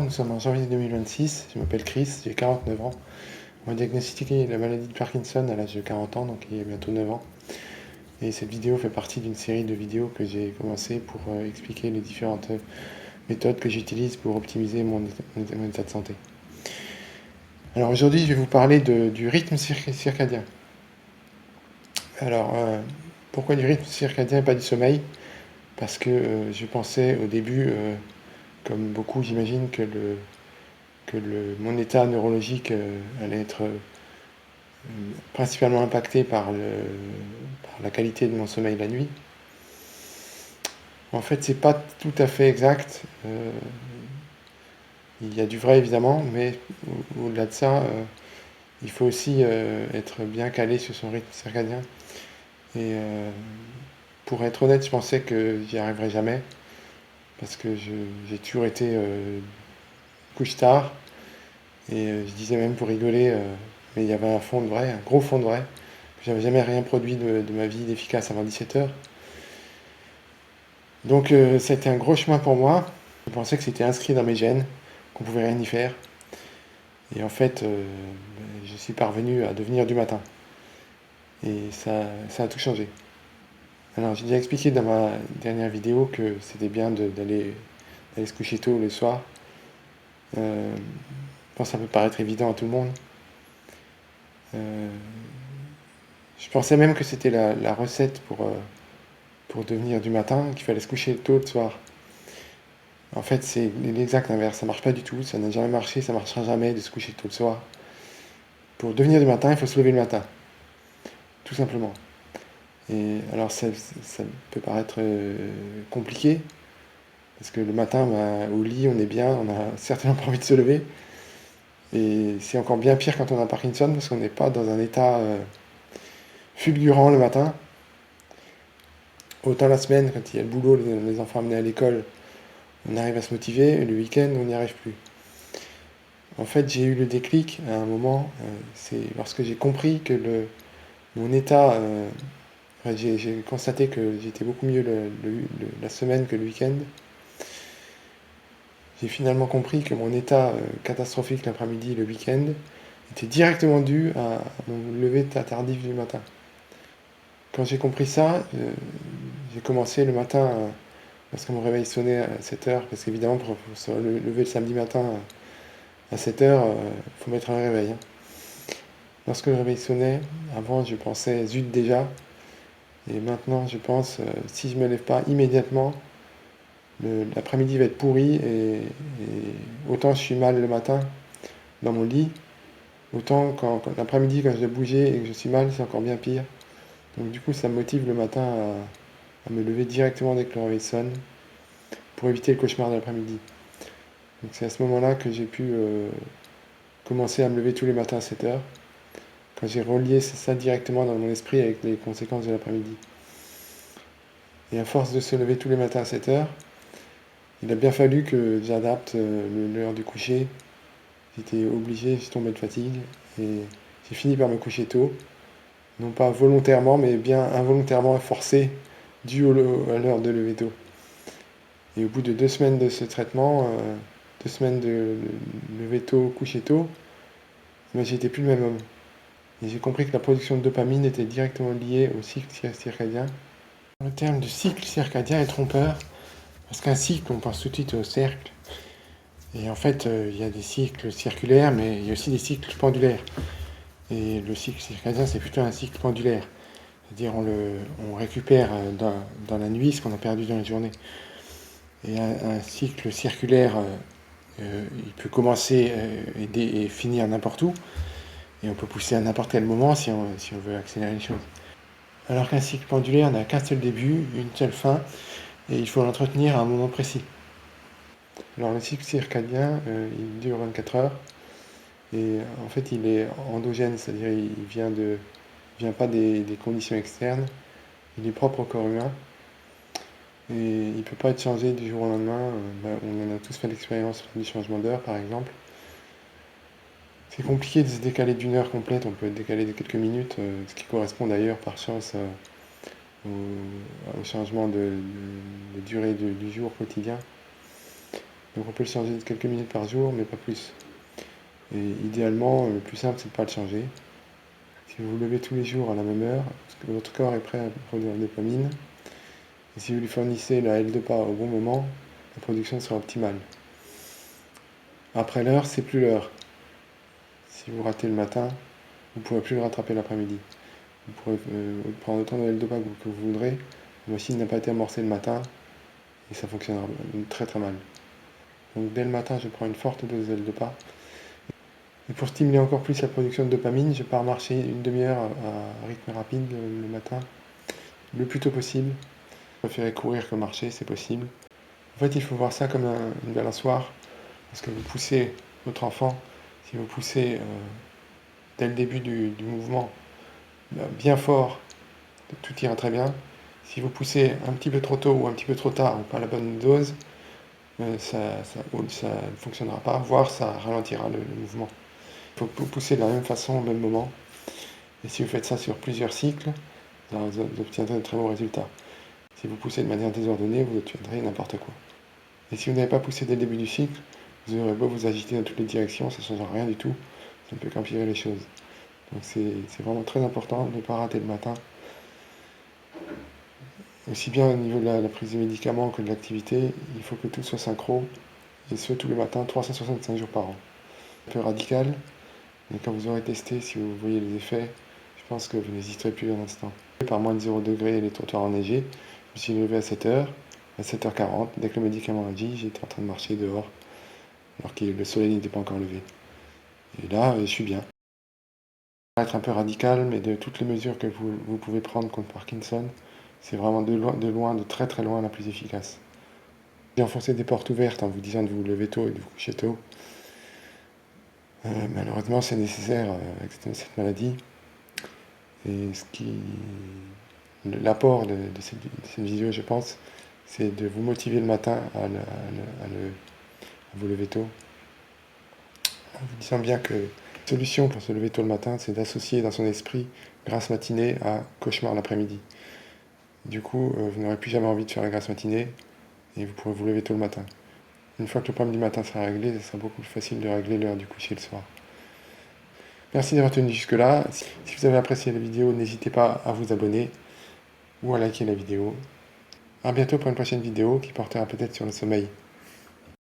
Nous sommes en janvier 2026, je m'appelle Chris, j'ai 49 ans. On m'a diagnostiqué la maladie de Parkinson à l'âge de 40 ans, donc il y a bientôt 9 ans. Et cette vidéo fait partie d'une série de vidéos que j'ai commencé pour expliquer les différentes méthodes que j'utilise pour optimiser mon état de santé. Alors aujourd'hui, je vais vous parler du rythme circadien. Alors, pourquoi du rythme circadien et pas du sommeil? Parce que je pensais au début, comme beaucoup j'imagine, que mon état neurologique allait être principalement impacté par la qualité de mon sommeil la nuit. En fait, c'est pas tout à fait exact. Il y a du vrai évidemment, mais au-delà de ça, il faut aussi être bien calé sur son rythme circadien. Et pour être honnête, je pensais que j'y arriverais jamais, parce que j'ai toujours été couche tard, et je disais même pour rigoler, mais il y avait un fond de vrai, un gros fond de vrai. J'avais jamais rien produit de ma vie d'efficace avant 17 heures. Donc ça a été un gros chemin pour moi. Je pensais que c'était inscrit dans mes gènes, qu'on pouvait rien y faire. Et en fait, je suis parvenu à devenir du matin. Et ça a tout changé. Alors j'ai déjà expliqué dans ma dernière vidéo que c'était bien d'aller se coucher tôt le soir. Je pense que ça peut paraître évident à tout le monde. Je pensais même que c'était la recette pour devenir du matin, qu'il fallait se coucher tôt le soir. En fait, c'est l'exact inverse, ça marche pas du tout, ça n'a jamais marché, ça marchera jamais de se coucher tôt le soir. Pour devenir du matin, il faut se lever le matin, tout simplement. Et alors ça peut paraître compliqué, parce que le matin, au lit, on est bien, on a certainement pas envie de se lever. Et c'est encore bien pire quand on a Parkinson, parce qu'on n'est pas dans un état fulgurant le matin. Autant la semaine, quand il y a le boulot, les enfants amenés à l'école, on arrive à se motiver, et le week-end, on n'y arrive plus. En fait, j'ai eu le déclic à un moment, c'est lorsque j'ai compris que mon état, j'ai constaté que j'étais beaucoup mieux la semaine que le week-end. J'ai finalement compris que mon état catastrophique l'après-midi et le week-end était directement dû à mon lever tardif du matin. Quand j'ai compris ça, j'ai commencé le matin, lorsque mon réveil sonnait à 7 heures, parce qu'évidemment, pour se lever le samedi matin à 7 heures, il faut mettre un réveil. Hein. Lorsque le réveil sonnait, avant je pensais zut déjà, et maintenant je pense si je ne me lève pas immédiatement, l'après-midi va être pourri, et autant je suis mal le matin dans mon lit, autant quand l'après-midi quand je dois bouger et que je suis mal, c'est encore bien pire. Donc du coup ça me motive le matin à me lever directement dès que le réveil sonne, pour éviter le cauchemar de l'après-midi. Donc c'est à ce moment-là que j'ai pu commencer à me lever tous les matins à 7 heures, quand j'ai relié ça directement dans mon esprit avec les conséquences de l'après-midi. Et à force de se lever tous les matins à 7 heures, il a bien fallu que j'adapte l'heure du coucher. J'étais obligé, j'ai tombé de fatigue, et j'ai fini par me coucher tôt. Non pas volontairement, mais bien involontairement forcé, dû à l'heure de lever tôt. Et au bout de 2 semaines de ce traitement, 2 semaines de lever tôt, coucher tôt, j'étais plus le même homme. Et j'ai compris que la production de dopamine était directement liée au cycle circadien. Le terme de cycle circadien est trompeur, parce qu'un cycle, on pense tout de suite au cercle. Et en fait, il y a des cycles circulaires, mais il y a aussi des cycles pendulaires. Et le cycle circadien, c'est plutôt un cycle pendulaire. C'est-à-dire on récupère dans la nuit ce qu'on a perdu dans la journée. Et un cycle circulaire, il peut commencer et finir n'importe où. Et on peut pousser à n'importe quel moment si on veut accélérer les choses. Alors qu'un cycle pendulaire n'a qu'un seul début, une seule fin, et il faut l'entretenir à un moment précis. Alors le cycle circadien, il dure 24 heures, et en fait il est endogène, c'est-à-dire il vient pas des conditions externes, il est propre au corps humain, et il ne peut pas être changé du jour au lendemain. On en a tous fait l'expérience du changement d'heure par exemple. C'est compliqué de se décaler d'une heure complète, on peut être décalé de quelques minutes, ce qui correspond d'ailleurs par chance au changement de durée du jour quotidien. Donc on peut le changer de quelques minutes par jour, mais pas plus. Et idéalement, le plus simple, c'est de ne pas le changer. Si vous vous levez tous les jours à la même heure, parce que votre corps est prêt à produire la dopamine, et si vous lui fournissez la L2PA au bon moment, la production sera optimale. Après l'heure, c'est plus l'heure. Si vous ratez le matin, vous ne pourrez plus le rattraper l'après-midi. Vous pourrez prendre autant de L2PA que vous voudrez, la machine n'a pas été amorcée le matin, et ça fonctionnera très très mal. Donc dès le matin, je prends une forte dose de L2PA. Et pour stimuler encore plus la production de dopamine, je pars marcher une demi-heure à rythme rapide le matin, le plus tôt possible. Je préfère courir que marcher, c'est possible. En fait, il faut voir ça comme une balançoire, parce que vous poussez votre enfant, si vous poussez dès le début du mouvement bien fort, tout ira très bien. Si vous poussez un petit peu trop tôt ou un petit peu trop tard, ou pas la bonne dose, ça ne fonctionnera pas, voire ça ralentira le mouvement. Il faut pousser de la même façon au même moment. Et si vous faites ça sur plusieurs cycles, vous obtiendrez de très bons résultats. Si vous poussez de manière désordonnée, vous obtiendrez n'importe quoi. Et si vous n'avez pas poussé dès le début du cycle, vous aurez beau vous agiter dans toutes les directions, ça ne changera rien du tout, ça ne peut qu'empirer les choses. Donc c'est vraiment très important de ne pas rater le matin, aussi bien au niveau de la prise de médicaments que de l'activité, il faut que tout soit synchro, et ce tous les matins, 365 jours par an. Un peu radical, mais quand vous aurez testé, si vous voyez les effets, je pense que vous n'hésiterez plus un instant. Par moins de 0 degré et les trottoirs enneigés, je me suis levé à 7h, à 7h40, dès que le médicament a dit, j'étais en train de marcher dehors, alors que le soleil n'était pas encore levé. Et là, je suis bien. Ça va être un peu radical, mais de toutes les mesures que vous pouvez prendre contre Parkinson, c'est vraiment de très très loin la plus efficace. J'ai enfoncé des portes ouvertes en vous disant de vous lever tôt et de vous coucher tôt. Malheureusement, c'est nécessaire avec cette maladie. Et l'apport de cette vidéo, je pense, c'est de vous motiver le matin à vous lever tôt. En vous disant bien que la solution pour se lever tôt le matin, c'est d'associer dans son esprit grasse matinée à cauchemar l'après-midi. Du coup, vous n'aurez plus jamais envie de faire la grasse matinée et vous pourrez vous lever tôt le matin. Une fois que le problème du matin sera réglé, ce sera beaucoup plus facile de régler l'heure du coucher le soir. Merci d'avoir tenu jusque-là. Si vous avez apprécié la vidéo, n'hésitez pas à vous abonner ou à liker la vidéo. A bientôt pour une prochaine vidéo qui portera peut-être sur le sommeil.